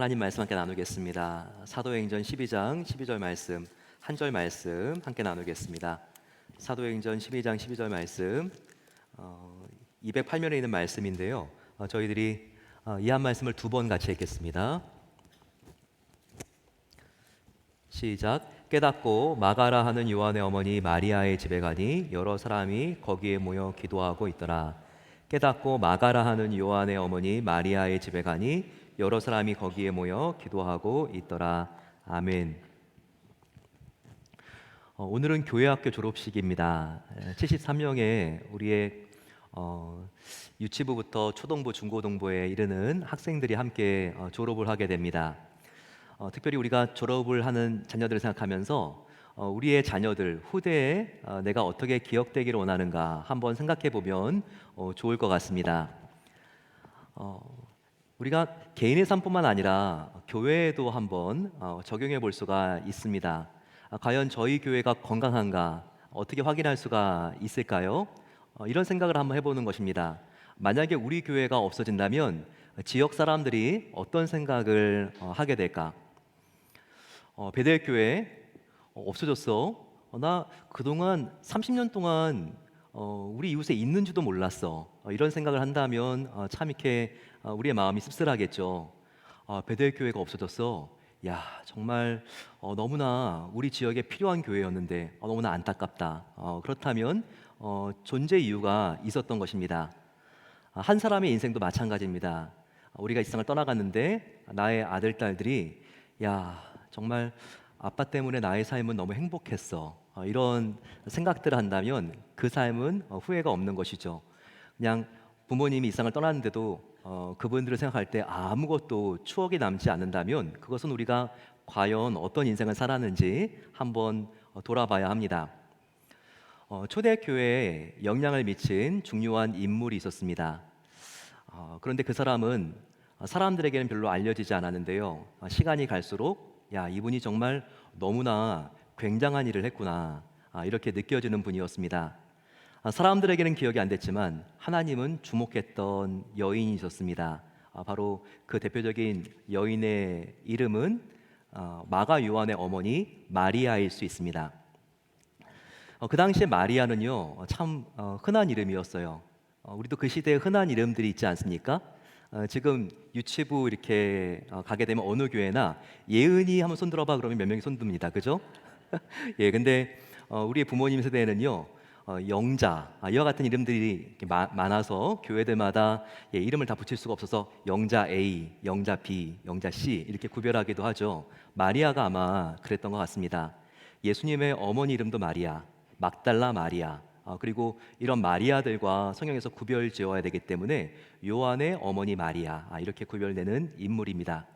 하나님 말씀 함께 나누겠습니다. 사도행전 12장 12절 말씀 한 절 말씀 함께 나누겠습니다. 사도행전 12장 12절 말씀 208면에 있는 말씀인데요. 저희들이 이 한 말씀을 두 번 같이 읽겠습니다. 시작. 깨닫고 마가라 하는 요한의 어머니 마리아의 집에 가니 여러 사람이 거기에 모여 기도하고 있더라. 깨닫고 마가라 하는 요한의 어머니 마리아의 집에 가니 여러 사람이 거기에 모여 기도하고 있더라. 아멘. 오늘은 교회학교 졸업식입니다. 73명의 우리의 유치부부터 초등부, 중고등부에 이르는 학생들이 함께 졸업을 하게 됩니다. 특별히 우리가 졸업을 하는 자녀들을 생각하면서 우리의 자녀들 후대에 내가 어떻게 기억되기를 원하는가 한번 생각해 보면 좋을 것 같습니다. 우리가 개인의 삶뿐만 아니라 교회에도 한번 적용해 볼 수가 있습니다. 과연 저희 교회가 건강한가 어떻게 확인할 수가 있을까요? 이런 생각을 한번 해보는 것입니다. 만약에 우리 교회가 없어진다면 지역 사람들이 어떤 생각을 하게 될까? 베델 교회 없어졌어. 나 그동안 30년 동안 우리 이웃에 있는지도 몰랐어. 이런 생각을 한다면 참 이렇게 우리의 마음이 씁쓸하겠죠. 베델 교회가 없어졌어. 야, 정말 너무나 우리 지역에 필요한 교회였는데 너무나 안타깝다. 그렇다면 존재 이유가 있었던 것입니다. 한 사람의 인생도 마찬가지입니다. 우리가 이 세상을 떠나갔는데 나의 아들, 딸들이 야, 정말 아빠 때문에 나의 삶은 너무 행복했어. 이런 생각들을 한다면 그 삶은 후회가 없는 것이죠. 그냥 부모님이 이 세상을 떠났는데도 그분들을 생각할 때 아무것도 추억이 남지 않는다면 그것은 우리가 과연 어떤 인생을 살았는지 한번 돌아봐야 합니다. 초대교회에 영향을 미친 중요한 인물이 있었습니다. 그런데 그 사람은 사람들에게는 별로 알려지지 않았는데요. 시간이 갈수록 야, 이분이 정말 너무나 굉장한 일을 했구나, 이렇게 느껴지는 분이었습니다. 사람들에게는 기억이 안 됐지만 하나님은 주목했던 여인이 있었습니다. 바로 그 대표적인 여인의 이름은 마가 요한의 어머니 마리아일 수 있습니다. 그 당시에 마리아는요 참 흔한 이름이었어요. 우리도 그 시대에 흔한 이름들이 있지 않습니까? 지금 유치부 이렇게 가게 되면 어느 교회나 예은이 한번 손 들어봐 그러면 몇 명이 손 듭니다. 그죠? 예, 근데 우리의 부모님 세대에는요 영자, 이와 같은 이름들이 많아서 교회들마다 이름을 다 붙일 수가 없어서 영자 A, 영자 B, 영자 C 이렇게 구별하기도 하죠. 마리아가 아마 그랬던 것 같습니다. 예수님의 어머니 이름도 마리아, 막달라 마리아, 그리고 이런 마리아들과 성경에서 구별 지어야 되기 때문에 요한의 어머니 마리아, 이렇게 구별되는 인물입니다.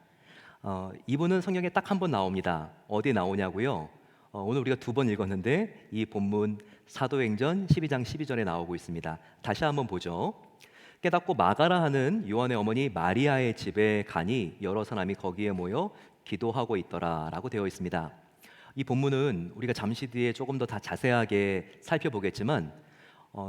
이분은 성경에 딱 한 번 나옵니다. 어디에 나오냐고요? 오늘 우리가 두 번 읽었는데 이 본문 사도행전 12장 12절에 나오고 있습니다. 다시 한번 보죠. 깨닫고 마가라 하는 요한의 어머니 마리아의 집에 가니 여러 사람이 거기에 모여 기도하고 있더라 라고 되어 있습니다. 이 본문은 우리가 잠시 뒤에 조금 더 다 자세하게 살펴보겠지만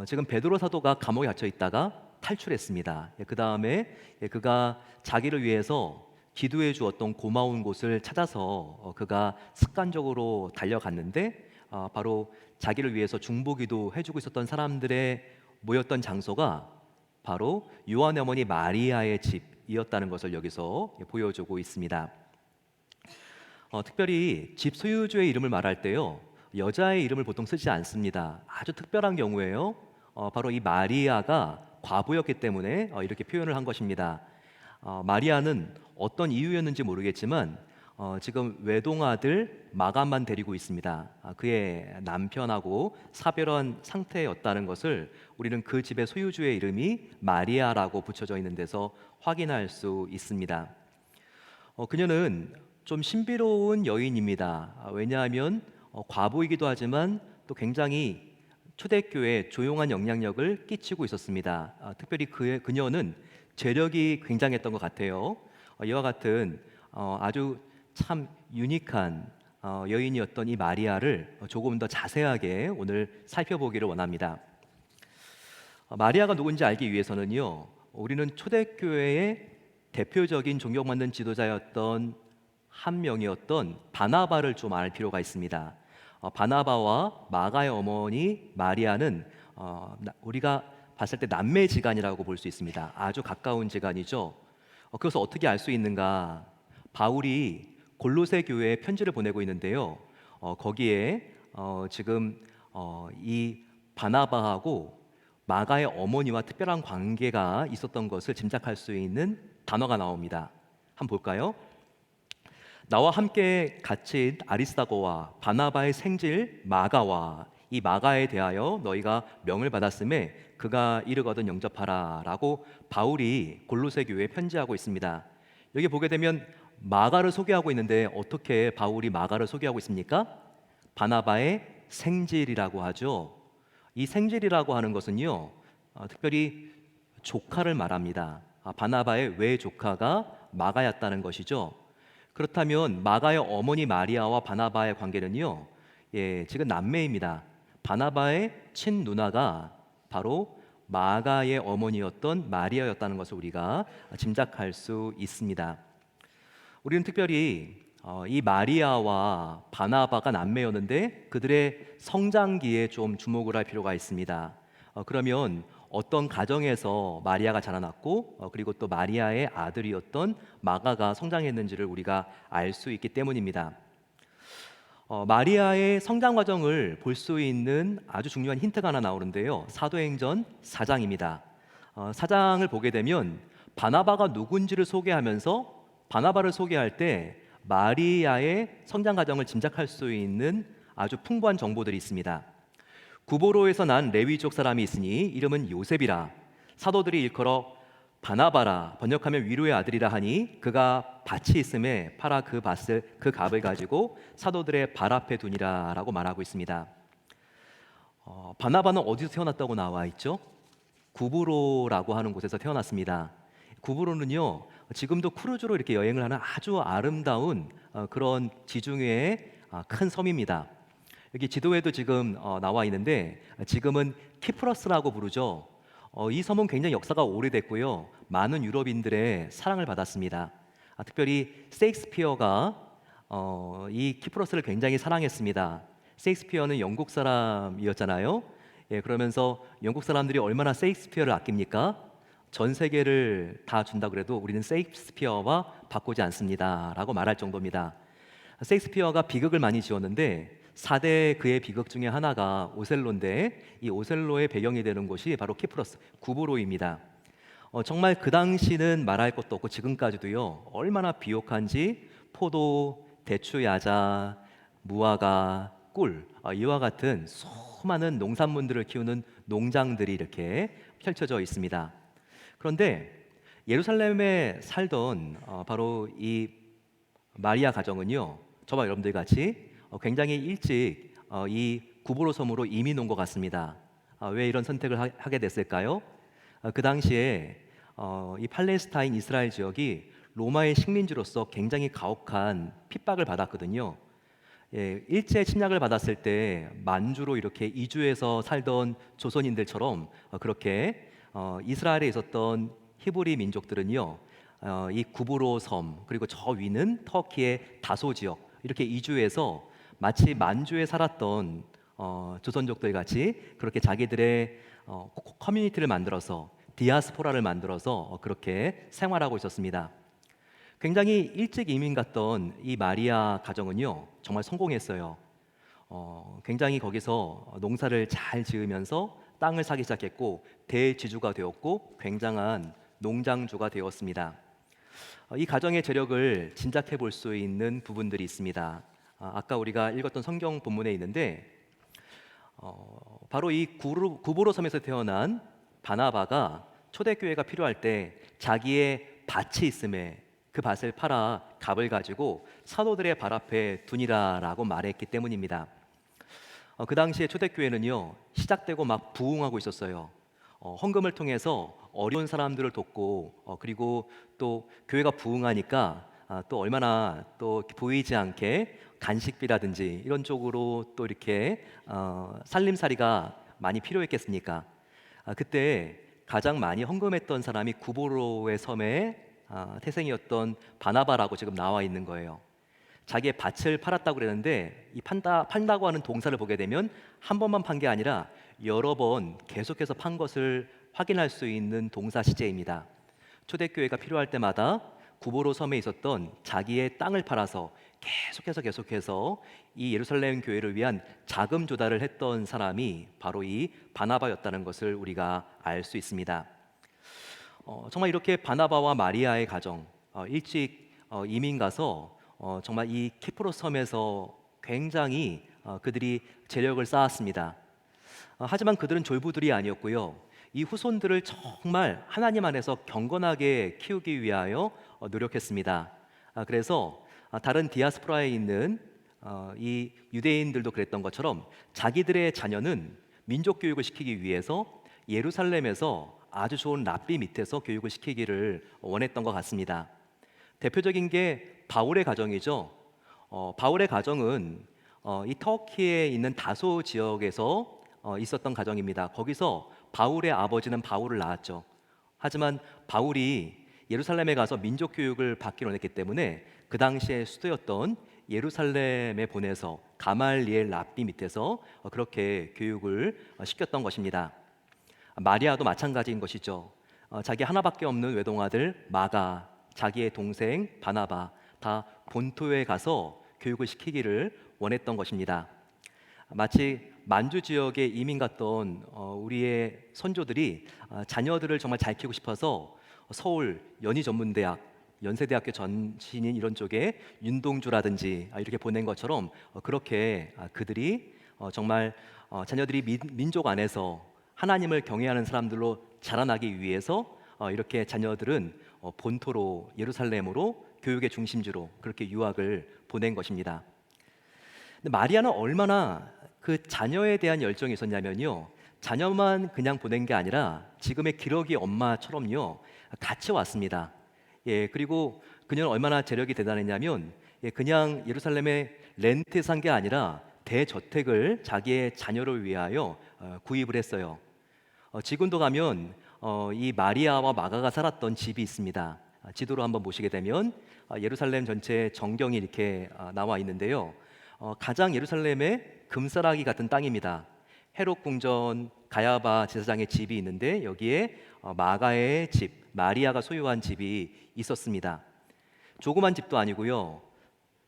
지금 베드로 사도가 감옥에 갇혀 있다가 탈출했습니다. 그 다음에 그가 자기를 위해서 기도해 주었던 고마운 곳을 찾아서 그가 습관적으로 달려갔는데 바로 자기를 위해서 중보기도 해주고 있었던 사람들의 모였던 장소가 바로 요한의 어머니 마리아의 집이었다는 것을 여기서 보여주고 있습니다. 특별히 집 소유주의 이름을 말할 때요 여자의 이름을 보통 쓰지 않습니다. 아주 특별한 경우에요 바로 이 마리아가 과부였기 때문에 이렇게 표현을 한 것입니다. 마리아는 어떤 이유였는지 모르겠지만 지금 외동아들 마감만 데리고 있습니다. 그의 남편하고 사별한 상태였다는 것을 우리는 그 집의 소유주의 이름이 마리아라고 붙여져 있는 데서 확인할 수 있습니다. 그녀는 좀 신비로운 여인입니다. 왜냐하면 과부이기도 하지만 또 굉장히 초대교회에 조용한 영향력을 끼치고 있었습니다. 특별히 그녀는 재력이 굉장했던 것 같아요. 이와 같은 아주 참 유니크한 여인이었던 이 마리아를 조금 더 자세하게 오늘 살펴보기를 원합니다. 마리아가 누군지 알기 위해서는요 우리는 초대교회의 대표적인 존경받는 지도자였던 한 명이었던 바나바를 좀 알 필요가 있습니다. 바나바와 마가의 어머니 마리아는 우리가 봤을 때 남매지간이라고 볼 수 있습니다. 아주 가까운 지간이죠. 그것을 어떻게 알 수 있는가? 바울이 골로새 교회에 편지를 보내고 있는데요. 거기에 지금 이 바나바하고 마가의 어머니와 특별한 관계가 있었던 것을 짐작할 수 있는 단어가 나옵니다. 한번 볼까요? 나와 함께 갇힌 아리스다고와 바나바의 생질 마가와 이 마가에 대하여 너희가 명을 받았음에 그가 이르거든 영접하라라고 바울이 골로새 교회에 편지하고 있습니다. 여기 보게 되면 마가를 소개하고 있는데 어떻게 바울이 마가를 소개하고 있습니까? 바나바의 생질이라고 하죠. 이 생질이라고 하는 것은요, 특별히 조카를 말합니다. 바나바의 외조카가 마가였다는 것이죠. 그렇다면 마가의 어머니 마리아와 바나바의 관계는요, 지금 남매입니다. 바나바의 친누나가 바로 마가의 어머니였던 마리아였다는 것을 우리가 짐작할 수 있습니다. 우리는 특별히 이 마리아와 바나바가 남매였는데 그들의 성장기에 좀 주목을 할 필요가 있습니다. 그러면 어떤 가정에서 마리아가 자라났고 그리고 또 마리아의 아들이었던 마가가 성장했는지를 우리가 알 수 있기 때문입니다. 마리아의 성장 과정을 볼 수 있는 아주 중요한 힌트가 하나 나오는데요. 사도행전 4장입니다. 4장을 보게 되면 바나바가 누군지를 소개하면서 바나바를 소개할 때 마리아의 성장 과정을 짐작할 수 있는 아주 풍부한 정보들이 있습니다. 구보로에서 난 레위족 사람이 있으니 이름은 요셉이라 사도들이 일컬어 바나바라 번역하면 위로의 아들이라 하니 그가 밭이 있음에 팔아 그 값을 가지고 사도들의 발 앞에 두니라라고 말하고 있습니다. 바나바는 어디서 태어났다고 나와 있죠? 구브로라고 하는 곳에서 태어났습니다. 구브로는요 지금도 크루즈로 이렇게 여행을 하는 아주 아름다운 그런 지중해의 큰 섬입니다. 여기 지도에도 지금 나와 있는데 지금은 키프러스라고 부르죠. 이 섬은 굉장히 역사가 오래됐고요. 많은 유럽인들의 사랑을 받았습니다. 특별히 셰익스피어가 이 키프러스를 굉장히 사랑했습니다. 셰익스피어는 영국 사람이었잖아요. 그러면서 영국 사람들이 얼마나 셰익스피어를 아낍니까? 전 세계를 다 준다 그래도 우리는 셰익스피어와 바꾸지 않습니다라고 말할 정도입니다. 셰익스피어가 비극을 많이 지었는데 4대 그의 비극 중에 하나가 오셀로인데 이 오셀로의 배경이 되는 곳이 바로 키프러스 구브로입니다. 정말 그 당시는 말할 것도 없고 지금까지도요 얼마나 비옥한지 포도, 대추, 야자, 무화과, 꿀 이와 같은 수많은 농산물들을 키우는 농장들이 이렇게 펼쳐져 있습니다. 그런데 예루살렘에 살던 바로 이 마리아 가정은요 저와 여러분들 같이 굉장히 일찍 이 구브로 섬으로 이민 온 것 같습니다. 왜 이런 선택을 하게 됐을까요? 그 당시에 이 팔레스타인 이스라엘 지역이 로마의 식민지로서 굉장히 가혹한 핍박을 받았거든요. 일제 침략을 받았을 때 만주로 이렇게 이주해서 살던 조선인들처럼 그렇게 이스라엘에 있었던 히브리 민족들은요 이 구브로 섬 그리고 저 위는 터키의 다소 지역 이렇게 이주해서 마치 만주에 살았던 조선족들 같이 그렇게 자기들의 커뮤니티를 만들어서 디아스포라를 만들어서 그렇게 생활하고 있었습니다. 굉장히 일찍 이민 갔던 이 마리아 가정은요 정말 성공했어요. 굉장히 거기서 농사를 잘 지으면서 땅을 사기 시작했고 대지주가 되었고 굉장한 농장주가 되었습니다. 이 가정의 재력을 짐작해 볼 수 있는 부분들이 있습니다. 아까 우리가 읽었던 성경 본문에 있는데 바로 이 구브로 섬에서 태어난 바나바가 초대교회가 필요할 때 자기의 밭이 있음에 그 밭을 팔아 값을 가지고 사도들의 발 앞에 두니라라고 말했기 때문입니다. 그 당시에 초대교회는요 시작되고 막 부흥하고 있었어요. 헌금을 통해서 어려운 사람들을 돕고 그리고 또 교회가 부흥하니까 또 얼마나 또 보이지 않게 간식비라든지 이런 쪽으로 또 이렇게 살림살이가 많이 필요했겠습니까? 그때 가장 많이 헌금했던 사람이 구보로의 섬의 태생이었던 바나바라고 지금 나와 있는 거예요. 자기의 밭을 팔았다고 그랬는데 이 판다고 하는 동사를 보게 되면 한 번만 판 게 아니라 여러 번 계속해서 판 것을 확인할 수 있는 동사 시제입니다. 초대교회가 필요할 때마다 구보로 섬에 있었던 자기의 땅을 팔아서 계속해서 이 예루살렘 교회를 위한 자금 조달을 했던 사람이 바로 이 바나바였다는 것을 우리가 알 수 있습니다. 정말 이렇게 바나바와 마리아의 가정, 일찍 이민 가서 정말 이 키프로 섬에서 굉장히 그들이 재력을 쌓았습니다. 하지만 그들은 졸부들이 아니었고요. 이 후손들을 정말 하나님 안에서 경건하게 키우기 위하여 노력했습니다. 그래서 다른 디아스포라에 있는 이 유대인들도 그랬던 것처럼 자기들의 자녀는 민족 교육을 시키기 위해서 예루살렘에서 아주 좋은 랍비 밑에서 교육을 시키기를 원했던 것 같습니다. 대표적인 게 바울의 가정이죠. 바울의 가정은 이 터키에 있는 다소 지역에서 있었던 가정입니다. 거기서 바울의 아버지는 바울을 낳았죠. 하지만 바울이 예루살렘에 가서 민족 교육을 받기로 했기 때문에 그 당시에 수도였던 예루살렘에 보내서 가말리엘 랍비 밑에서 그렇게 교육을 시켰던 것입니다. 마리아도 마찬가지인 것이죠. 자기 하나밖에 없는 외동아들 마가, 자기의 동생 바나바 다 본토에 가서 교육을 시키기를 원했던 것입니다. 마치 만주 지역에 이민 갔던 우리의 선조들이 자녀들을 정말 잘 키우고 싶어서 서울 연희전문대학, 연세대학교 전신인 이런 쪽에 윤동주라든지 이렇게 보낸 것처럼 그렇게 그들이 정말 자녀들이 민족 안에서 하나님을 경외하는 사람들로 자라나기 위해서 이렇게 자녀들은 본토로 예루살렘으로 교육의 중심지로 그렇게 유학을 보낸 것입니다. 근데 마리아는 얼마나 그 자녀에 대한 열정이 있었냐면요, 자녀만 그냥 보낸 게 아니라 지금의 기러기 엄마처럼요 같이 왔습니다. 그리고 그녀는 얼마나 재력이 대단했냐면 그냥 예루살렘에 렌트 산 게 아니라 대저택을 자기의 자녀를 위하여 구입을 했어요. 지금도 가면 이 마리아와 마가가 살았던 집이 있습니다. 지도로 한번 보시게 되면 예루살렘 전체 전경이 이렇게 나와 있는데요. 가장 예루살렘의 금싸라기 같은 땅입니다. 헤롯 궁전 가야바 제사장의 집이 있는데 여기에 마가의 집, 마리아가 소유한 집이 있었습니다. 조그만 집도 아니고요.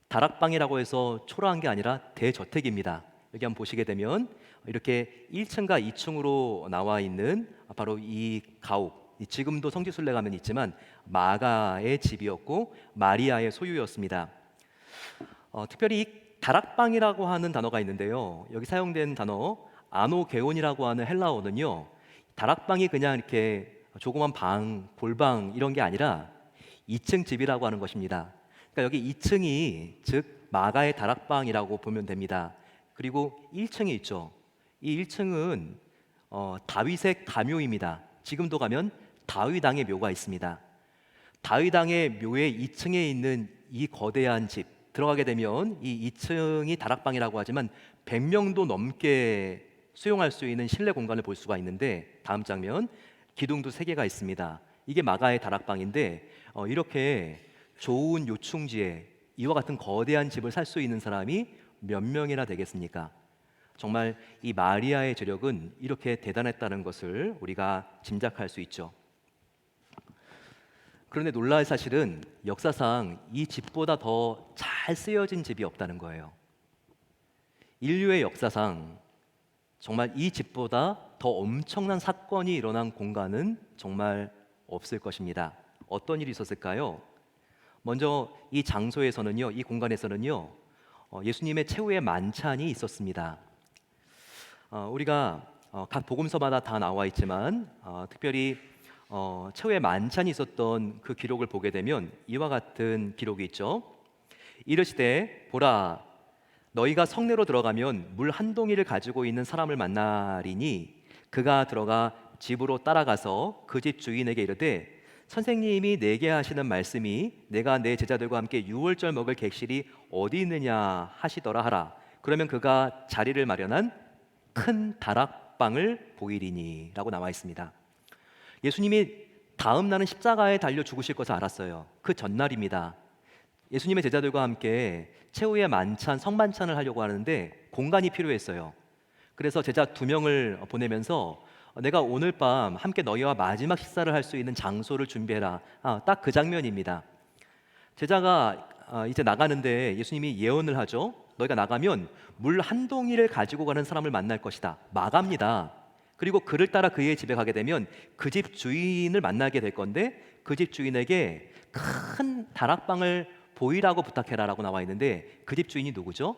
다락방이라고 해서 초라한 게 아니라 대저택입니다. 여기 한번 보시게 되면 이렇게 1층과 2층으로 나와 있는 바로 이 가옥, 지금도 성지순례 가면 있지만 마가의 집이었고 마리아의 소유였습니다. 특별히 이 다락방이라고 하는 단어가 있는데요. 여기 사용된 단어 아노게온이라고 하는 헬라어는요, 다락방이 그냥 이렇게 조그만 방, 골방 이런 게 아니라 2층 집이라고 하는 것입니다. 그러니까 여기 2층이 즉 마가의 다락방이라고 보면 됩니다. 그리고 1층이 있죠. 이 1층은 다윗의 가묘입니다. 지금도 가면 다윗왕의 묘가 있습니다. 다윗왕의 묘의 2층에 있는 이 거대한 집 들어가게 되면 이 2층이 다락방이라고 하지만 100명도 넘게 수용할 수 있는 실내 공간을 볼 수가 있는데, 다음 장면, 기둥도 3개가 있습니다. 이게 마가의 다락방인데 이렇게 좋은 요충지에 이와 같은 거대한 집을 살 수 있는 사람이 몇 명이나 되겠습니까? 정말 이 마리아의 재력은 이렇게 대단했다는 것을 우리가 짐작할 수 있죠. 그런데 놀라울 사실은 역사상 이 집보다 더 잘 쓰여진 집이 없다는 거예요. 인류의 역사상 정말 이 집보다 더 엄청난 사건이 일어난 공간은 정말 없을 것입니다. 어떤 일이 있었을까요? 먼저 이 장소에서는요, 이 공간에서는요, 예수님의 최후의 만찬이 있었습니다. 우리가 각 복음서마다 다 나와 있지만 특별히 최후의 만찬이 있었던 그 기록을 보게 되면 이와 같은 기록이 있죠. 이르시되 보라, 너희가 성내로 들어가면 물 한 동이를 가지고 있는 사람을 만나리니 그가 들어가 집으로 따라가서 그 집 주인에게 이르되 선생님이 내게 하시는 말씀이 내가 내 제자들과 함께 유월절 먹을 객실이 어디 있느냐 하시더라 하라. 그러면 그가 자리를 마련한 큰 다락방을 보이리니 라고 나와 있습니다. 예수님이 다음 날은 십자가에 달려 죽으실 것을 알았어요. 그 전날입니다. 예수님의 제자들과 함께 최후의 만찬, 성만찬을 하려고 하는데 공간이 필요했어요. 그래서 제자 2명을 보내면서 내가 오늘 밤 함께 너희와 마지막 식사를 할 수 있는 장소를 준비해라. 딱 그 장면입니다. 제자가 이제 나가는데 예수님이 예언을 하죠. 너희가 나가면 물 한 동이를 가지고 가는 사람을 만날 것이다. 마가입니다. 그리고 그를 따라 그의 집에 가게 되면 그 집 주인을 만나게 될 건데 그 집 주인에게 큰 다락방을 보이라고 부탁해라라고 나와 있는데 그 집 주인이 누구죠?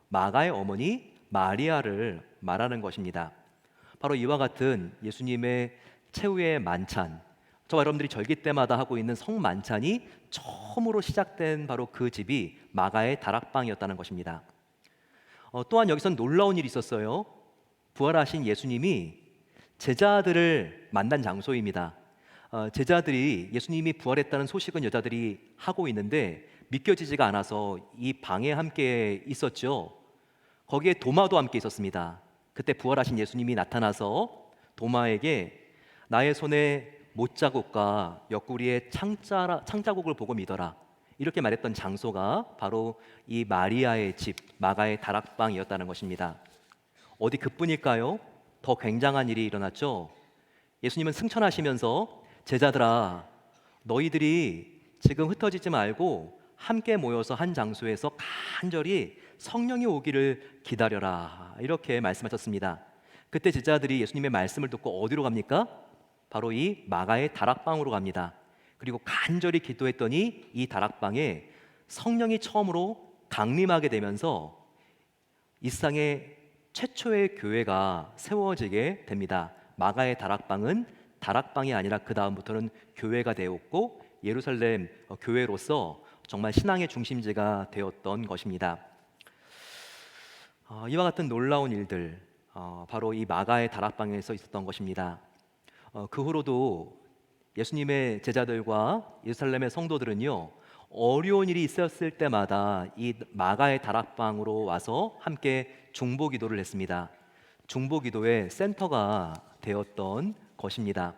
마가의 어머니 마리아를 말하는 것입니다. 바로 이와 같은 예수님의 최후의 만찬, 저와 여러분들이 절기 때마다 하고 있는 성만찬이 처음으로 시작된 바로 그 집이 마가의 다락방이었다는 것입니다. 또한 여기선 놀라운 일이 있었어요. 부활하신 예수님이 제자들을 만난 장소입니다. 제자들이 예수님이 부활했다는 소식은 여자들이 하고 있는데 믿겨지지가 않아서 이 방에 함께 있었죠. 거기에 도마도 함께 있었습니다. 그때 부활하신 예수님이 나타나서 도마에게 나의 손에 못자국과 옆구리에 창자국을 보고 믿어라, 이렇게 말했던 장소가 바로 이 마리아의 집 마가의 다락방이었다는 것입니다. 어디 그뿐일까요? 더 굉장한 일이 일어났죠. 예수님은 승천하시면서 제자들아, 너희들이 지금 흩어지지 말고 함께 모여서 한 장소에서 간절히 성령이 오기를 기다려라, 이렇게 말씀하셨습니다. 그때 제자들이 예수님의 말씀을 듣고 어디로 갑니까? 바로 이 마가의 다락방으로 갑니다. 그리고 간절히 기도했더니 이 다락방에 성령이 처음으로 강림하게 되면서 이 세상에 최초의 교회가 세워지게 됩니다. 마가의 다락방은 다락방이 아니라 그 다음부터는 교회가 되었고 예루살렘 교회로서 정말 신앙의 중심지가 되었던 것입니다. 이와 같은 놀라운 일들, 바로 이 마가의 다락방에서 있었던 것입니다. 그 후로도 예수님의 제자들과 예루살렘의 성도들은요, 어려운 일이 있었을 때마다 이 마가의 다락방으로 와서 함께 중보기도를 했습니다. 중보기도의 센터가 되었던 것입니다.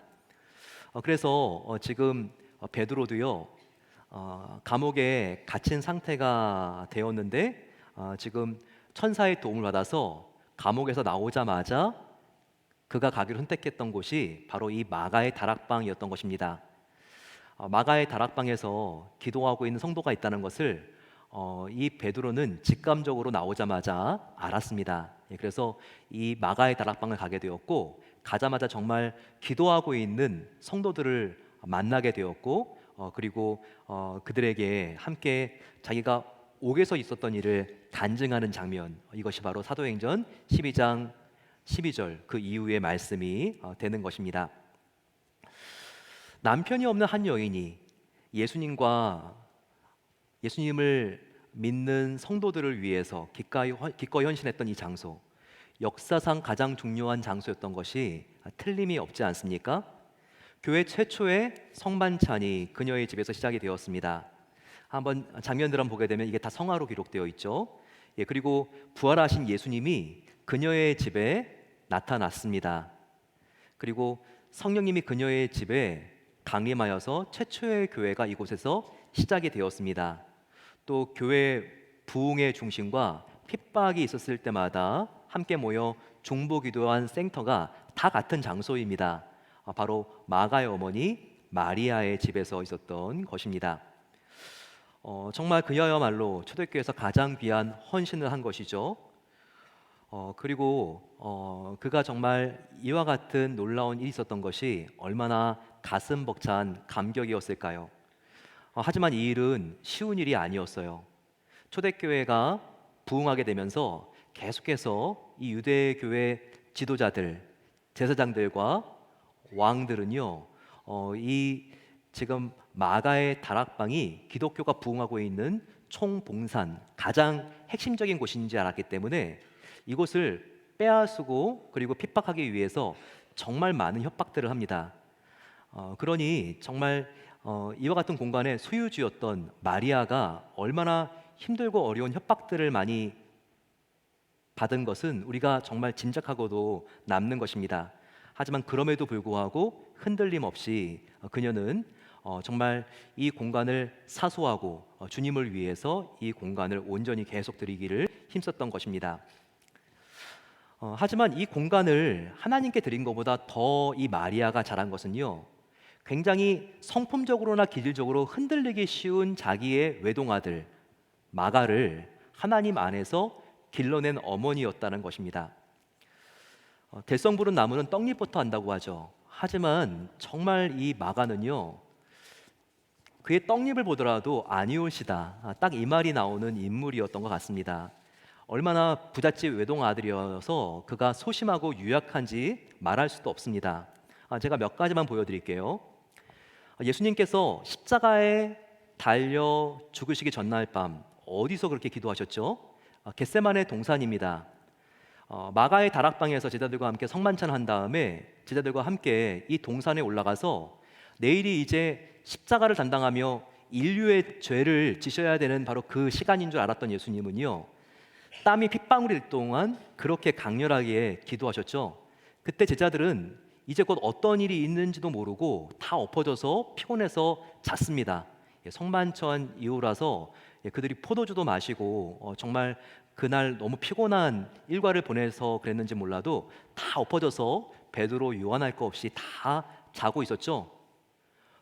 그래서 지금 베드로도요, 감옥에 갇힌 상태가 되었는데 지금 천사의 도움을 받아서 감옥에서 나오자마자 그가 가기로 선택했던 곳이 바로 이 마가의 다락방이었던 것입니다. 마가의 다락방에서 기도하고 있는 성도가 있다는 것을 이 베드로는 직감적으로 나오자마자 알았습니다. 그래서 이 마가의 다락방을 가게 되었고 가자마자 정말 기도하고 있는 성도들을 만나게 되었고 그리고 그들에게 함께 자기가 옥에서 있었던 일을 간증하는 장면, 이것이 바로 사도행전 12장 12절 그 이후의 말씀이 되는 것입니다. 남편이 없는 한 여인이 예수님을 믿는 성도들을 위해서 기꺼이 헌신했던 이 장소, 역사상 가장 중요한 장소였던 것이 틀림이 없지 않습니까? 교회 최초의 성만찬이 그녀의 집에서 시작이 되었습니다. 한번 장면들 한번 보게 되면 이게 다 성화로 기록되어 있죠. 그리고 부활하신 예수님이 그녀의 집에 나타났습니다. 그리고 성령님이 그녀의 집에 강림하여서 최초의 교회가 이곳에서 시작이 되었습니다. 또 교회 부흥의 중심과 핍박이 있었을 때마다 함께 모여 중보기도한 센터가 다 같은 장소입니다. 바로 마가의 어머니 마리아의 집에서 있었던 것입니다. 정말 그녀야말로 초대교회에서 가장 귀한 헌신을 한 것이죠. 그리고 그가 정말 이와 같은 놀라운 일이 있었던 것이 얼마나 가슴 벅찬 감격이었을까요? 하지만 이 일은 쉬운 일이 아니었어요. 초대교회가 부흥하게 되면서 계속해서 이 유대교회 지도자들, 제사장들과 왕들은요, 이 지금 마가의 다락방이 기독교가 부흥하고 있는 총봉산 가장 핵심적인 곳인지 알았기 때문에 이곳을 빼앗고 그리고 핍박하기 위해서 정말 많은 협박들을 합니다. 그러니 정말 이와 같은 공간의 소유주였던 마리아가 얼마나 힘들고 어려운 협박들을 많이 받은 것은 우리가 정말 짐작하고도 남는 것입니다. 하지만 그럼에도 불구하고 흔들림 없이 그녀는 정말 이 공간을 사수하고 주님을 위해서 이 공간을 온전히 계속 드리기를 힘썼던 것입니다. 하지만 이 공간을 하나님께 드린 것보다 더 이 마리아가 잘한 것은요, 굉장히 성품적으로나 기질적으로 흔들리기 쉬운 자기의 외동아들 마가를 하나님 안에서 길러낸 어머니였다는 것입니다. 될성 부른 나무는 떡잎부터 한다고 하죠. 하지만 정말 이 마가는요, 그의 떡잎을 보더라도 아니올시다, 딱 이 말이 나오는 인물이었던 것 같습니다. 얼마나 부잣집 외동 아들이어서 그가 소심하고 유약한지 말할 수도 없습니다. 제가 몇 가지만 보여드릴게요. 예수님께서 십자가에 달려 죽으시기 전날 밤 어디서 그렇게 기도하셨죠? 겟세마네 동산입니다. 마가의 다락방에서 제자들과 함께 성만찬 한 다음에 제자들과 함께 이 동산에 올라가서 내일이 이제 십자가를 담당하며 인류의 죄를 지셔야 되는 바로 그 시간인 줄 알았던 예수님은요, 땀이 핏방울일 동안 그렇게 강렬하게 기도하셨죠. 그때 제자들은 이제 곧 어떤 일이 있는지도 모르고 다 엎어져서 피곤해서 잤습니다. 성만찬 이후라서 그들이 포도주도 마시고 정말 그날 너무 피곤한 일과를 보내서 그랬는지 몰라도 다 엎어져서 베드로 요한할 거 없이 다 자고 있었죠.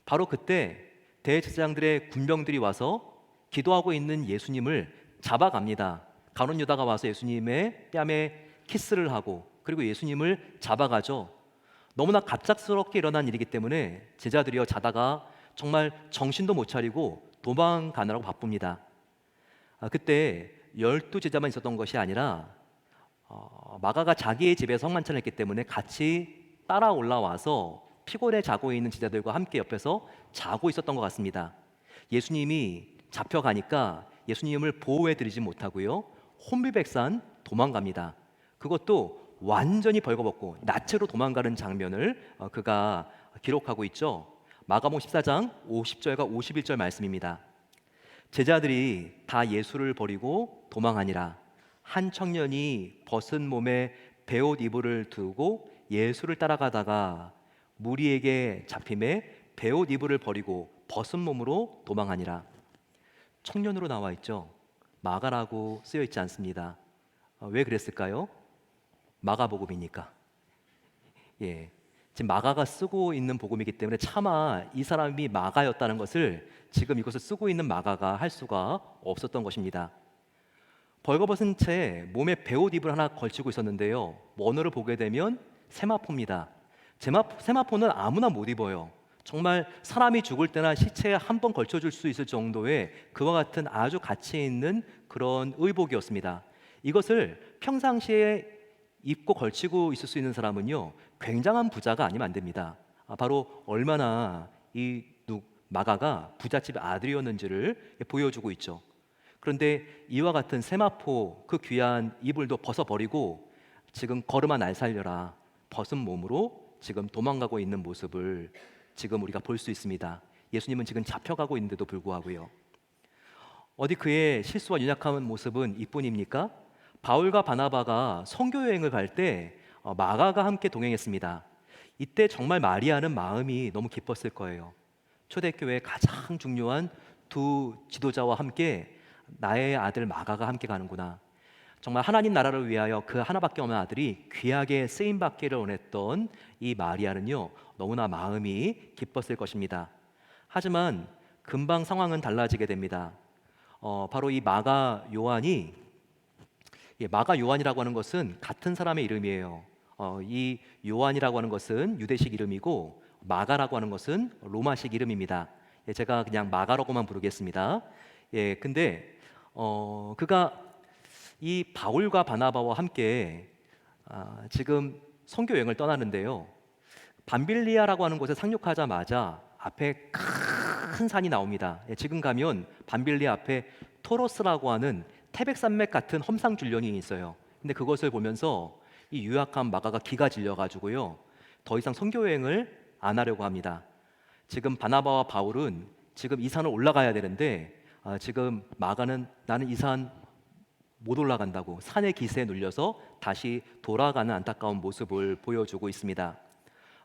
바로 그때 대제사장들의 군병들이 와서 기도하고 있는 예수님을 잡아갑니다. 가룟 유다가 와서 예수님의 뺨에 키스를 하고 그리고 예수님을 잡아가죠. 너무나 갑작스럽게 일어난 일이기 때문에 제자들이여 자다가 정말 정신도 못 차리고 도망가느라고 바쁩니다. 그때 12제자만 있었던 것이 아니라 마가가 자기의 집에 성만찬을 했기 때문에 같이 따라 올라와서 피곤해 자고 있는 제자들과 함께 옆에서 자고 있었던 것 같습니다. 예수님이 잡혀가니까 예수님을 보호해 드리지 못하고요, 혼비백산 도망갑니다. 그것도 완전히 벌거벗고 나체로 도망가는 장면을 그가 기록하고 있죠. 마가복음 14장 50절과 51절 말씀입니다. 제자들이 다 예수를 버리고 도망하니라. 한 청년이 벗은 몸에 베옷 이불을 두고 예수를 따라가다가 무리에게 잡힘에 베옷 이불을 버리고 벗은 몸으로 도망하니라. 청년으로 나와 있죠. 마가라고 쓰여 있지 않습니다. 왜 그랬을까요? 마가복음이니까. 지금 마가가 쓰고 있는 복음이기 때문에 차마 이 사람이 마가였다는 것을 지금 이것을 쓰고 있는 마가가 할 수가 없었던 것입니다. 벌거벗은 채 몸에 베옷 입을 하나 걸치고 있었는데요, 원어를 보게 되면 세마포입니다. 세마포는 아무나 못 입어요. 정말 사람이 죽을 때나 시체에 한 번 걸쳐줄 수 있을 정도의 그와 같은 아주 가치 있는 그런 의복이었습니다. 이것을 평상시에 입고 걸치고 있을 수 있는 사람은요, 굉장한 부자가 아니면 안 됩니다. 바로 얼마나 이 마가가 부잣집 아들이었는지를 보여주고 있죠. 그런데 이와 같은 세마포 그 귀한 이불도 벗어버리고 지금 걸음아 날 살려라 벗은 몸으로 지금 도망가고 있는 모습을 지금 우리가 볼 수 있습니다. 예수님은 지금 잡혀가고 있는데도 불구하고요. 어디 그의 실수와 연약한 모습은 이뿐입니까? 바울과 바나바가 선교 여행을 갈 때 마가가 함께 동행했습니다. 이때 정말 마리아는 마음이 너무 기뻤을 거예요. 초대교회의 가장 중요한 두 지도자와 함께 나의 아들 마가가 함께 가는구나. 정말 하나님 나라를 위하여 그 하나밖에 없는 아들이 귀하게 쓰임받기를 원했던 이 마리아는요, 너무나 마음이 기뻤을 것입니다. 하지만 금방 상황은 달라지게 됩니다. 바로 이 마가 요한이, 마가 요한이라고 하는 것은 같은 사람의 이름이에요. 이 요한이라고 하는 것은 유대식 이름이고 마가라고 하는 것은 로마식 이름입니다. 제가 그냥 마가라고만 부르겠습니다. 근데 그가 이 바울과 바나바와 함께 지금 선교 여행을 떠나는데요, 밤빌리아라고 하는 곳에 상륙하자마자 앞에 큰 산이 나옵니다. 지금 가면 밤빌리아 앞에 토로스라고 하는 태백산맥 같은 험상줄령이 있어요. 근데 그것을 보면서 이 유약한 마가가 기가 질려가지고요, 더 이상 선교 여행을 안 하려고 합니다. 지금 바나바와 바울은 지금 이 산을 올라가야 되는데 지금 마가는 나는 이 산 못 올라간다고 산의 기세에 눌려서 다시 돌아가는 안타까운 모습을 보여주고 있습니다.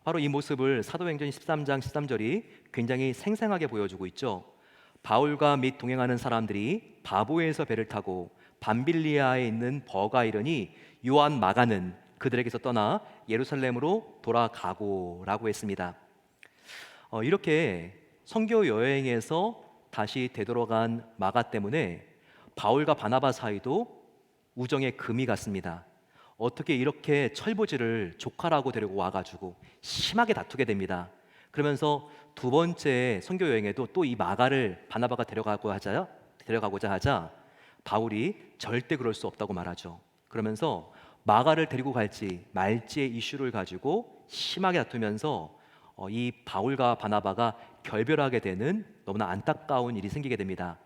바로 이 모습을 사도행전 13장 13절이 굉장히 생생하게 보여주고 있죠. 바울과 및 동행하는 사람들이 바보에서 배를 타고 밤빌리아에 있는 버가 이르니 요한 마가는 그들에게서 떠나 예루살렘으로 돌아가고라고 했습니다. 이렇게 선교 여행에서 다시 되돌아간 마가 때문에 바울과 바나바 사이도 우정의 금이 갔습니다. 어떻게 이렇게 철부지를 조카라고 데리고 와가지고 심하게 다투게 됩니다. 그러면서 두 번째 선교 여행에도 또 이 마가를 바나바가 데려가고자 하자 바울이 절대 그럴 수 없다고 말하죠. 그러면서 마가를 데리고 갈지 말지의 이슈를 가지고 심하게 다투면서 이 바울과 바나바가 결별하게 되는 너무나 안타까운 일이 생기게 됩니다.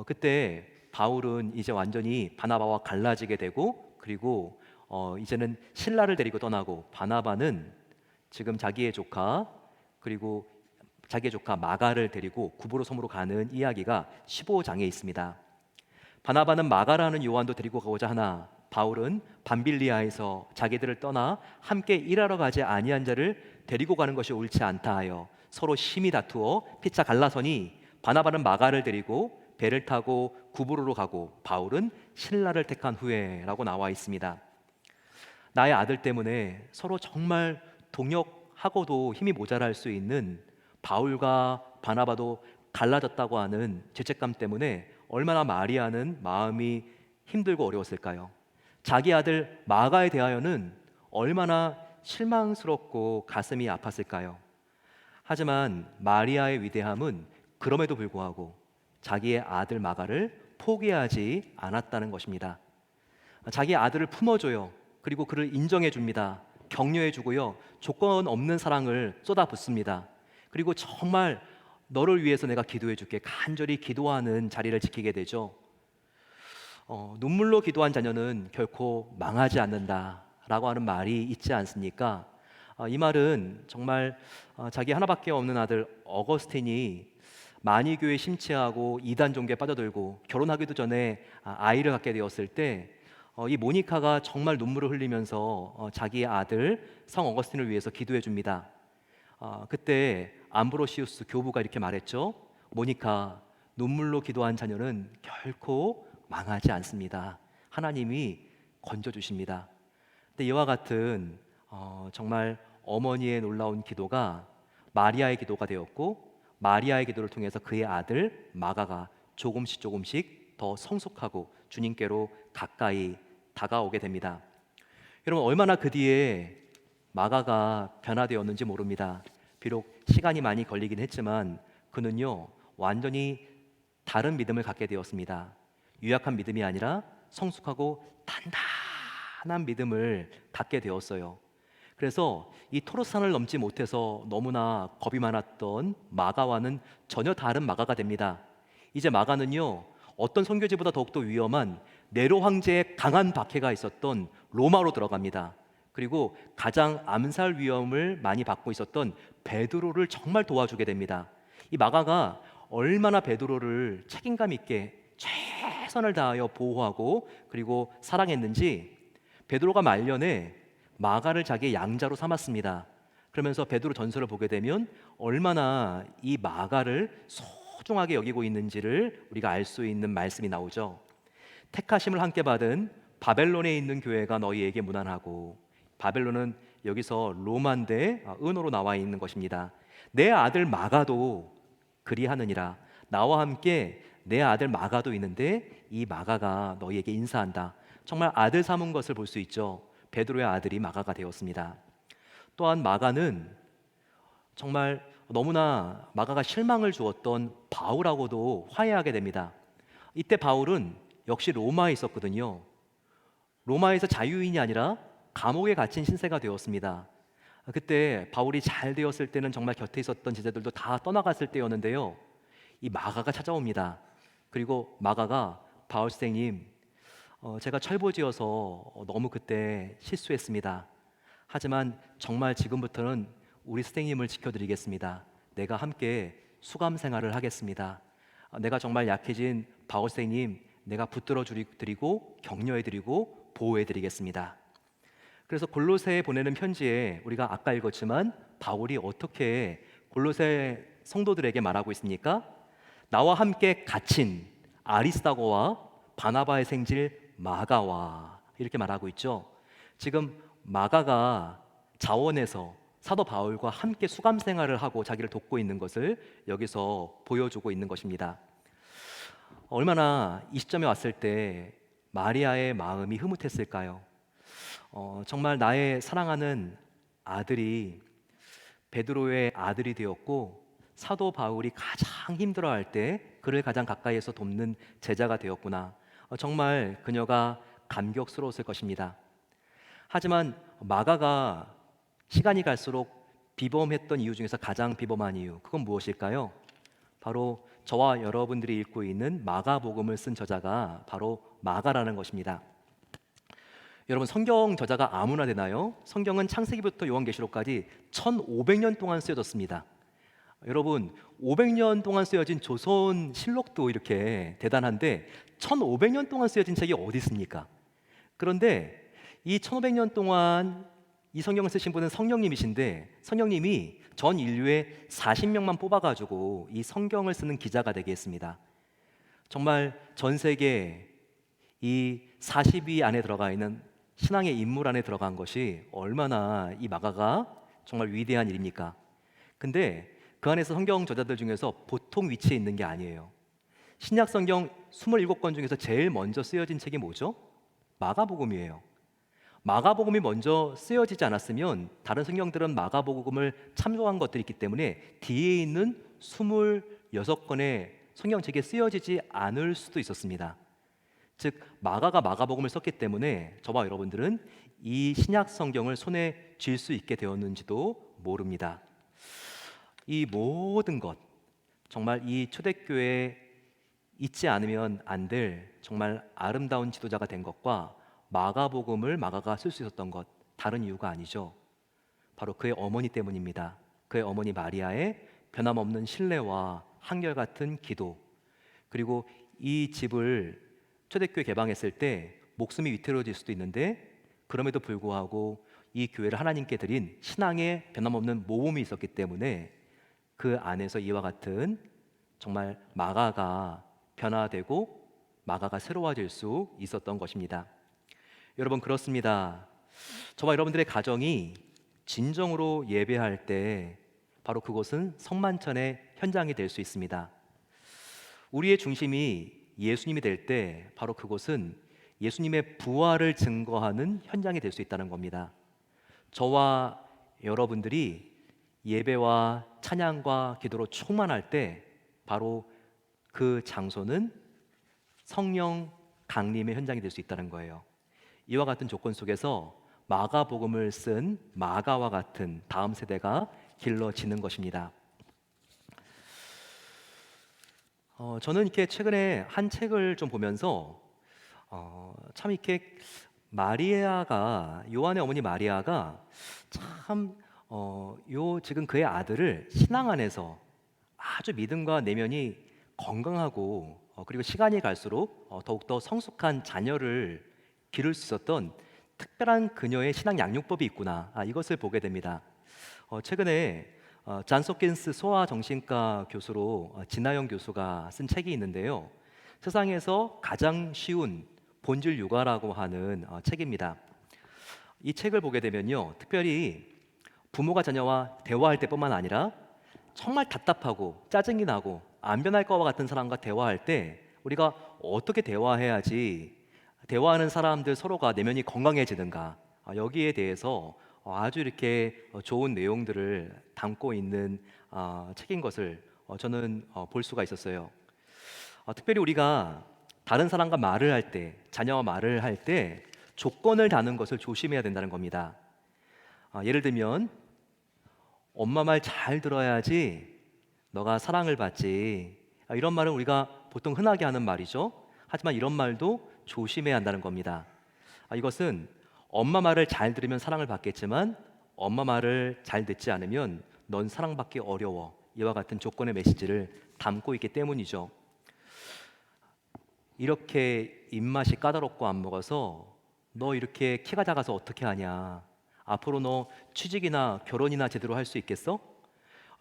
그때 바울은 이제 완전히 바나바와 갈라지게 되고, 그리고 이제는 신라를 데리고 떠나고, 바나바는 지금 자기의 조카 그리고 자기의 조카 마가를 데리고 구브로 섬으로 가는 이야기가 15장에 있습니다. 바나바는 마가라는 요한도 데리고 가고자 하나 바울은 밤빌리아에서 자기들을 떠나 함께 일하러 가지 아니한 자를 데리고 가는 것이 옳지 않다 하여 서로 심히 다투어 피차 갈라서니 바나바는 마가를 데리고 배를 타고 구브로로 가고 바울은 신라를 택한 후에라고 나와 있습니다. 나의 아들 때문에 서로 정말 동역하고도 힘이 모자랄 수 있는 바울과 바나바도 갈라졌다고 하는 죄책감 때문에 얼마나 마리아는 마음이 힘들고 어려웠을까요? 자기 아들 마가에 대하여는 얼마나 실망스럽고 가슴이 아팠을까요? 하지만 마리아의 위대함은 그럼에도 불구하고 자기의 아들 마가를 포기하지 않았다는 것입니다. 자기 아들을 품어줘요. 그리고 그를 인정해 줍니다. 격려해 주고요. 조건 없는 사랑을 쏟아붓습니다. 그리고 정말 너를 위해서 내가 기도해 줄게 간절히 기도하는 자리를 지키게 되죠. 눈물로 기도한 자녀는 결코 망하지 않는다라고 하는 말이 있지 않습니까? 이 말은 정말 자기 하나밖에 없는 아들 어거스틴이 마니교에 심취하고 이단 종교에 빠져들고 결혼하기도 전에 아이를 갖게 되었을 때 이 모니카가 정말 눈물을 흘리면서 자기의 아들 성 어거스틴을 위해서 기도해 줍니다. 그때 암브로시우스 교부가 이렇게 말했죠. 모니카, 눈물로 기도한 자녀는 결코 망하지 않습니다. 하나님이 건져주십니다. 근데 이와 같은 정말 어머니의 놀라운 기도가 마리아의 기도가 되었고, 마리아의 기도를 통해서 그의 아들 마가가 조금씩 더 성숙하고 주님께로 가까이 다가오게 됩니다. 여러분, 얼마나 그 뒤에 마가가 변화되었는지 모릅니다. 비록 시간이 많이 걸리긴 했지만 그는요 완전히 다른 믿음을 갖게 되었습니다. 유약한 믿음이 아니라 성숙하고 단단한 믿음을 갖게 되었어요. 그래서 이 토르산을 넘지 못해서 너무나 겁이 많았던 마가와는 전혀 다른 마가가 됩니다. 이제 마가는요 어떤 선교지보다 더욱더 위험한 네로 황제의 강한 박해가 있었던 로마로 들어갑니다. 그리고 가장 암살 위험을 많이 받고 있었던 베드로를 정말 도와주게 됩니다. 이 마가가 얼마나 베드로를 책임감 있게 최선을 다하여 보호하고 그리고 사랑했는지 베드로가 말년에 마가를 자기의 양자로 삼았습니다. 그러면서 베드로 전서를 보게 되면 얼마나 이 마가를 소중하게 여기고 있는지를 우리가 알 수 있는 말씀이 나오죠. 택하심을 함께 받은 바벨론에 있는 교회가 너희에게 문안하고, 바벨론은 여기서 로마인데 은어로 나와 있는 것입니다. 내 아들 마가도 그리하느니라. 나와 함께 내 아들 마가도 있는데 이 마가가 너희에게 인사한다. 정말 아들 삼은 것을 볼 수 있죠. 베드로의 아들이 마가가 되었습니다. 또한 마가는 정말 너무나 마가가 실망을 주었던 바울하고도 화해하게 됩니다. 이때 바울은 역시 로마에 있었거든요. 로마에서 자유인이 아니라 감옥에 갇힌 신세가 되었습니다. 그때 바울이 잘 되었을 때는 정말 곁에 있었던 제자들도 다 떠나갔을 때였는데요. 이 마가가 찾아옵니다. 그리고 마가가 바울 선생님, 제가 철부지여서 너무 그때 실수했습니다. 하지만 정말 지금부터는 우리 선생님을 지켜드리겠습니다. 내가 함께 수감 생활을 하겠습니다. 내가 정말 약해진 바울 선생님, 내가 붙들어 드리고 격려해 드리고 보호해 드리겠습니다. 그래서 골로새에 보내는 편지에 우리가 아까 읽었지만 바울이 어떻게 골로새 성도들에게 말하고 있습니까? 나와 함께 갇힌 아리스다고와 바나바의 생질 마가와 이렇게 말하고 있죠. 지금 마가가 자원에서 사도 바울과 함께 수감 생활을 하고 자기를 돕고 있는 것을 여기서 보여주고 있는 것입니다. 얼마나 이 시점에 왔을 때 마리아의 마음이 흐뭇했을까요? 정말 나의 사랑하는 아들이 베드로의 아들이 되었고 사도 바울이 가장 힘들어할 때 그를 가장 가까이에서 돕는 제자가 되었구나. 정말 그녀가 감격스러웠을 것입니다. 하지만 마가가 시간이 갈수록 비범했던 이유 중에서 가장 비범한 이유, 그건 무엇일까요? 바로 저와 여러분들이 읽고 있는 마가복음을 쓴 저자가 바로 마가라는 것입니다. 여러분, 성경 저자가 아무나 되나요? 성경은 창세기부터 요한계시록까지 1500년 동안 쓰여졌습니다. 여러분, 500년 동안 쓰여진 조선 실록도 이렇게 대단한데 1500년 동안 쓰여진 책이 어디 있습니까? 그런데 이 1500년 동안 이 성경을 쓰신 분은 성령님이신데 성령님이 전 인류의 40명만 뽑아가지고 이 성경을 쓰는 기자가 되게 했습니다. 정말 전 세계 이 40위 안에 들어가 있는 신앙의 인물 안에 들어간 것이 얼마나 이 마가가 정말 위대한 일입니까? 근데 그 안에서 성경 저자들 중에서 보통 위치에 있는 게 아니에요. 신약 성경 27권 중에서 제일 먼저 쓰여진 책이 뭐죠? 마가복음이에요. 마가복음이 먼저 쓰여지지 않았으면 다른 성경들은 마가복음을 참조한 것들이 있기 때문에 뒤에 있는 26권의 성경책에 쓰여지지 않을 수도 있었습니다. 즉 마가가 마가복음을 썼기 때문에 저와 여러분들은 이 신약 성경을 손에 쥘 수 있게 되었는지도 모릅니다. 이 모든 것, 정말 이 초대교회에 잊지 않으면 안 될 정말 아름다운 지도자가 된 것과 마가복음을 마가가 쓸 수 있었던 것, 다른 이유가 아니죠. 바로 그의 어머니 때문입니다. 그의 어머니 마리아의 변함없는 신뢰와 한결같은 기도, 그리고 이 집을 초대교회 개방했을 때 목숨이 위태로워질 수도 있는데 그럼에도 불구하고 이 교회를 하나님께 드린 신앙의 변함없는 모범이 있었기 때문에 그 안에서 이와 같은 정말 마가가 변화되고 마가가 새로워질 수 있었던 것입니다. 여러분, 그렇습니다. 저와 여러분들의 가정이 진정으로 예배할 때 바로 그곳은 성만찬의 현장이 될 수 있습니다. 우리의 중심이 예수님이 될 때 바로 그곳은 예수님의 부활을 증거하는 현장이 될 수 있다는 겁니다. 저와 여러분들이 예배와 찬양과 기도로 충만할 때 바로 그 장소는 성령 강림의 현장이 될 수 있다는 거예요. 이와 같은 조건 속에서 마가복음을 쓴 마가와 같은 다음 세대가 길러지는 것입니다. 저는 이렇게 최근에 한 책을 좀 보면서 참 이렇게 마리아가, 요한의 어머니 마리아가 참 지금 그의 아들을 신앙 안에서 아주 믿음과 내면이 건강하고 그리고 시간이 갈수록 더욱더 성숙한 자녀를 기를 수 있었던 특별한 그녀의 신앙 양육법이 있구나, 이것을 보게 됩니다. 최근에 잔 소킨스 소아정신과 교수로 진아영 교수가 쓴 책이 있는데요. 세상에서 가장 쉬운 본질 육아라고 하는 책입니다. 이 책을 보게 되면요, 특별히 부모가 자녀와 대화할 때뿐만 아니라 정말 답답하고 짜증이 나고 안 변할 것과 같은 사람과 대화할 때 우리가 어떻게 대화해야지 대화하는 사람들 서로가 내면이 건강해지는가, 여기에 대해서 아주 이렇게 좋은 내용들을 담고 있는 책인 것을 저는 볼 수가 있었어요. 특별히 우리가 다른 사람과 말을 할 때, 자녀와 말을 할 때 조건을 다는 것을 조심해야 된다는 겁니다. 예를 들면 엄마 말 잘 들어야지 너가 사랑을 받지, 이런 말은 우리가 보통 흔하게 하는 말이죠. 하지만 이런 말도 조심해야 한다는 겁니다. 이것은 엄마 말을 잘 들으면 사랑을 받겠지만 엄마 말을 잘 듣지 않으면 넌 사랑받기 어려워, 이와 같은 조건의 메시지를 담고 있기 때문이죠. 이렇게 입맛이 까다롭고 안 먹어서 너 이렇게 키가 작아서 어떻게 하냐? 앞으로 너 취직이나 결혼이나 제대로 할 수 있겠어?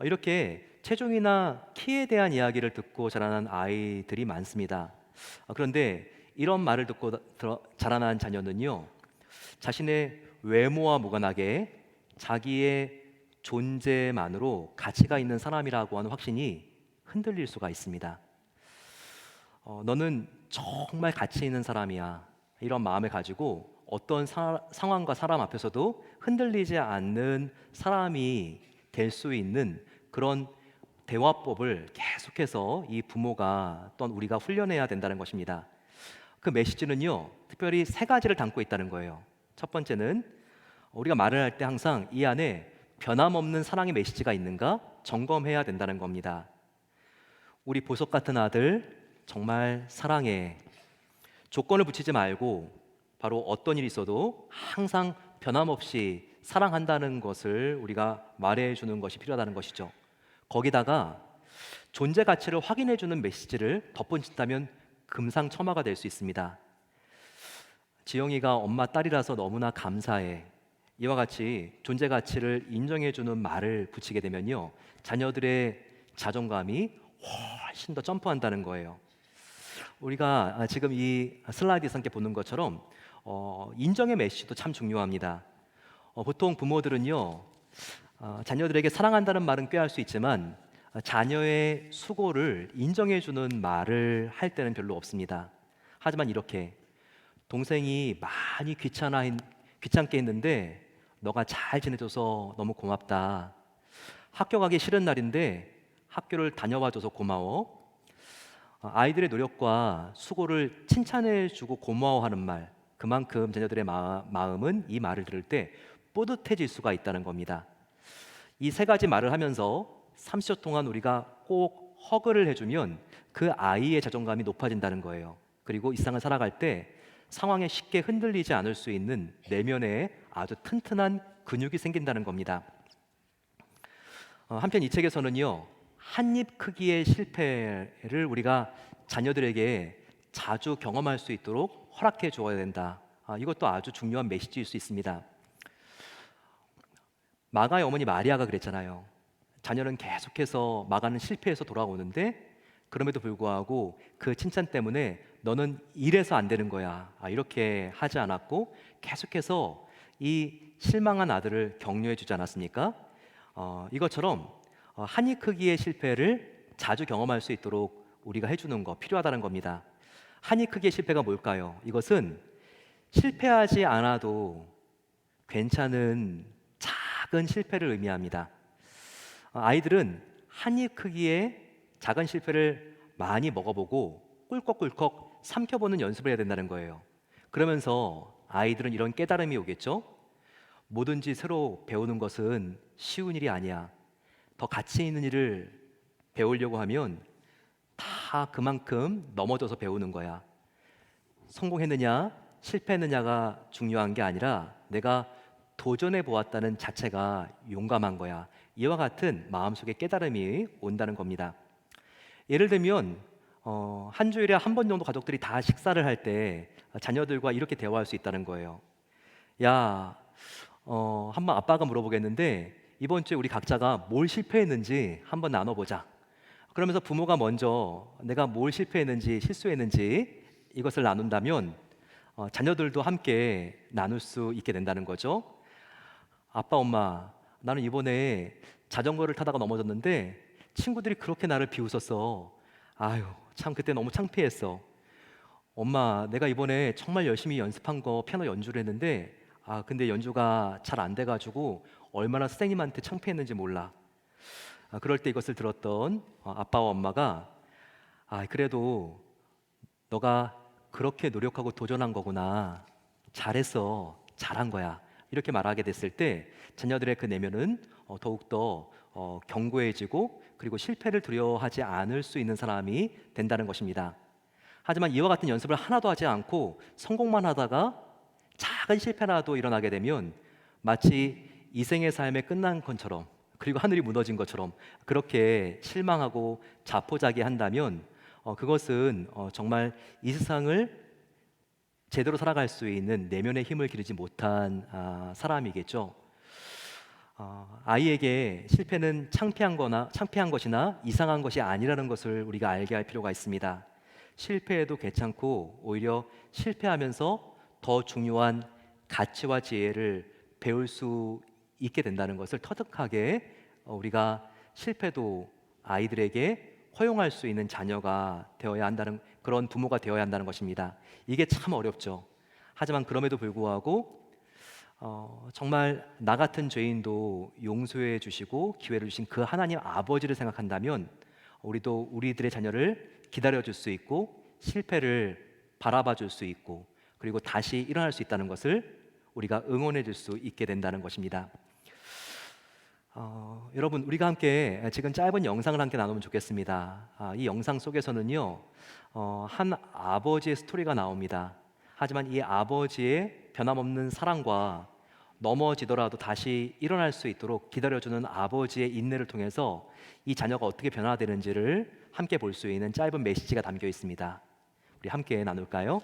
이렇게 체중이나 키에 대한 이야기를 듣고 자라난 아이들이 많습니다. 그런데 이런 말을 듣고 자라난 자녀는요, 자신의 외모와 무관하게 자기의 존재만으로 가치가 있는 사람이라고 하는 확신이 흔들릴 수가 있습니다. 너는 정말 가치 있는 사람이야. 이런 마음을 가지고 어떤 상황과 사람 앞에서도 흔들리지 않는 사람이 될 수 있는 그런 대화법을 계속해서 이 부모가 또는 우리가 훈련해야 된다는 것입니다. 그 메시지는요, 특별히 세 가지를 담고 있다는 거예요. 첫 번째는 우리가 말을 할 때 항상 이 안에 변함없는 사랑의 메시지가 있는가 점검해야 된다는 겁니다. 우리 보석 같은 아들 정말 사랑해. 조건을 붙이지 말고 바로 어떤 일이 있어도 항상 변함없이 사랑한다는 것을 우리가 말해 주는 것이 필요하다는 것이죠. 거기다가 존재 가치를 확인해 주는 메시지를 덧붙인다면 금상첨화가 될 수 있습니다. 지영이가 엄마 딸이라서 너무나 감사해. 이와 같이 존재 가치를 인정해 주는 말을 붙이게 되면요, 자녀들의 자존감이 훨씬 더 점프한다는 거예요. 우리가 지금 이 슬라이드에서 함께 보는 것처럼 인정의 메시지도 참 중요합니다. 보통 부모들은요, 자녀들에게 사랑한다는 말은 꽤 할 수 있지만 자녀의 수고를 인정해주는 말을 할 때는 별로 없습니다. 하지만 이렇게 동생이 많이 귀찮게 했는데 너가 잘 지내줘서 너무 고맙다. 학교 가기 싫은 날인데 학교를 다녀와줘서 고마워. 아이들의 노력과 수고를 칭찬해주고 고마워하는 말, 그만큼 자녀들의 마음은 이 말을 들을 때 뿌듯해질 수가 있다는 겁니다. 이 세 가지 말을 하면서 30초 동안 우리가 꼭 허그를 해주면 그 아이의 자존감이 높아진다는 거예요. 그리고 이 세상을 살아갈 때 상황에 쉽게 흔들리지 않을 수 있는 내면에 아주 튼튼한 근육이 생긴다는 겁니다. 한편 이 책에서는요, 한 입 크기의 실패를 우리가 자녀들에게 자주 경험할 수 있도록 허락해 주어야 된다. 이것도 아주 중요한 메시지일 수 있습니다. 마가의 어머니 마리아가 그랬잖아요. 자녀는 계속해서 마가는 실패해서 돌아오는데 그럼에도 불구하고 그 칭찬 때문에 너는 이래서 안 되는 거야, 이렇게 하지 않았고 계속해서 이 실망한 아들을 격려해 주지 않았습니까? 이것처럼 한 입 크기의 실패를 자주 경험할 수 있도록 우리가 해주는 거 필요하다는 겁니다. 한 입 크기의 실패가 뭘까요? 이것은 실패하지 않아도 괜찮은 작은 실패를 의미합니다. 아이들은 한 입 크기의 작은 실패를 많이 먹어보고 꿀꺽꿀꺽 삼켜보는 연습을 해야 된다는 거예요. 그러면서 아이들은 이런 깨달음이 오겠죠. 뭐든지 새로 배우는 것은 쉬운 일이 아니야. 더 가치 있는 일을 배우려고 하면 다 그만큼 넘어져서 배우는 거야. 성공했느냐 실패했느냐가 중요한 게 아니라 내가 도전해 보았다는 자체가 용감한 거야. 이와 같은 마음속의 깨달음이 온다는 겁니다. 예를 들면 한 주일에 한 번 정도 가족들이 다 식사를 할 때 자녀들과 이렇게 대화할 수 있다는 거예요. 야, 한번 아빠가 물어보겠는데 이번 주에 우리 각자가 뭘 실패했는지 한번 나눠보자. 그러면서 부모가 먼저 내가 뭘 실패했는지 실수했는지 이것을 나눈다면 자녀들도 함께 나눌 수 있게 된다는 거죠. 아빠, 엄마, 나는 이번에 자전거를 타다가 넘어졌는데 친구들이 그렇게 나를 비웃었어. 아유, 참 그때 너무 창피했어. 엄마, 내가 이번에 정말 열심히 연습한 거 피아노 연주를 했는데 근데 연주가 잘 안 돼가지고 얼마나 선생님한테 창피했는지 몰라. 그럴 때 이것을 들었던 아빠와 엄마가 그래도 너가 그렇게 노력하고 도전한 거구나. 잘했어. 잘한 거야. 이렇게 말하게 됐을 때 자녀들의 그 내면은 더욱더 견고해지고 그리고 실패를 두려워하지 않을 수 있는 사람이 된다는 것입니다. 하지만 이와 같은 연습을 하나도 하지 않고 성공만 하다가 작은 실패라도 일어나게 되면 마치 이 생의 삶에 끝난 것처럼 그리고 하늘이 무너진 것처럼 그렇게 실망하고 자포자기한다면 그것은 정말 이 세상을 제대로 살아갈 수 있는 내면의 힘을 기르지 못한 사람이겠죠. 아이에게 실패는 창피한 것이나 이상한 것이 아니라는 것을 우리가 알게 할 필요가 있습니다. 실패해도 괜찮고 오히려 실패하면서 더 중요한 가치와 지혜를 배울 수 있게 된다는 것을 터득하게 우리가 실패도 아이들에게 허용할 수 있는 자녀가 되어야 한다는, 그런 부모가 되어야 한다는 것입니다. 이게 참 어렵죠. 하지만 그럼에도 불구하고 정말 나 같은 죄인도 용서해 주시고 기회를 주신 그 하나님 아버지를 생각한다면 우리도 우리들의 자녀를 기다려 줄 수 있고 실패를 바라봐 줄 수 있고 그리고 다시 일어날 수 있다는 것을 우리가 응원해 줄 수 있게 된다는 것입니다. 여러분, 우리가 함께 지금 짧은 영상을 함께 나누면 좋겠습니다. 이 영상 속에서는요, 한 아버지의 스토리가 나옵니다. 하지만 이 아버지의 변함없는 사랑과 넘어지더라도 다시 일어날 수 있도록 기다려주는 아버지의 인내를 통해서 이 자녀가 어떻게 변화되는지를 함께 볼 수 있는 짧은 메시지가 담겨 있습니다. 우리 함께 나눌까요?